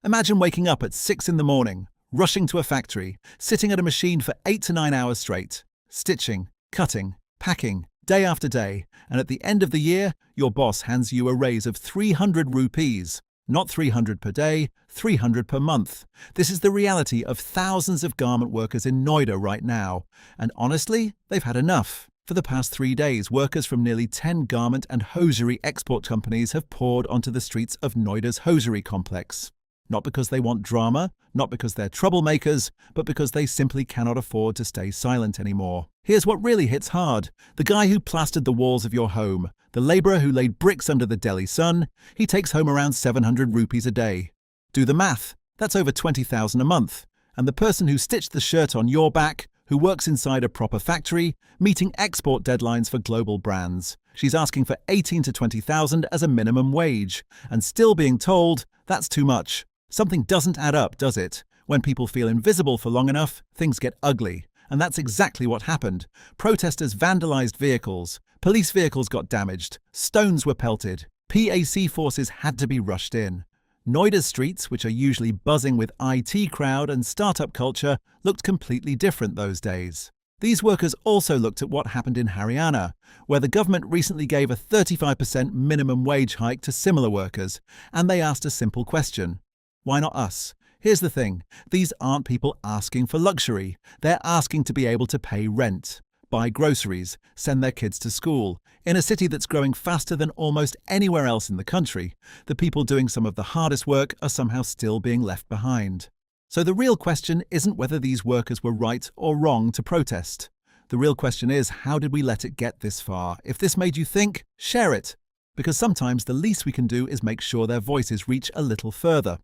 Imagine waking up at 6 in the morning, rushing to a factory, sitting at a machine for 8 to 9 hours straight, stitching, cutting, packing, day after day, and at the end of the year, your boss hands you a raise of 300 rupees. Not 300 per day, 300 per month. This is the reality of thousands of garment workers in Noida right now. And honestly, they've had enough. For the past 3 days, workers from nearly 10 garment and hosiery export companies have poured onto the streets of Noida's hosiery complex. Not because they want drama, not because they're troublemakers, but because they simply cannot afford to stay silent anymore. Here's what really hits hard. The guy who plastered the walls of your home, the laborer who laid bricks under the Delhi sun, he takes home around 700 rupees a day. Do the math. That's over 20,000 a month. And the person who stitched the shirt on your back, who works inside a proper factory, meeting export deadlines for global brands. She's asking for 18 to 20,000 as a minimum wage, and still being told that's too much. Something doesn't add up, does it? When people feel invisible for long enough, things get ugly. And that's exactly what happened. Protesters vandalized vehicles, police vehicles got damaged, stones were pelted, PAC forces had to be rushed in. Noida's streets, which are usually buzzing with IT crowd and startup culture, looked completely different those days. These workers also looked at what happened in Haryana, where the government recently gave a 35% minimum wage hike to similar workers, and they asked a simple question. Why not us? Here's the thing, these aren't people asking for luxury. They're asking to be able to pay rent, buy groceries, send their kids to school. In a city that's growing faster than almost anywhere else in the country, the people doing some of the hardest work are somehow still being left behind. So the real question isn't whether these workers were right or wrong to protest. The real question is, how did we let it get this far? If this made you think, share it. Because sometimes the least we can do is make sure their voices reach a little further.